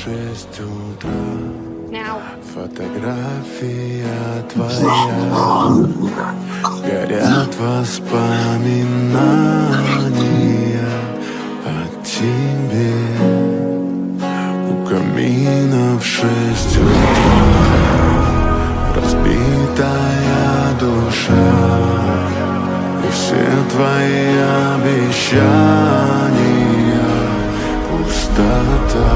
6 утра. Now. Фотография твоя, горят воспоминания о тебе. У камина в 6 утра, разбитая душа, и все твои обещания пустота.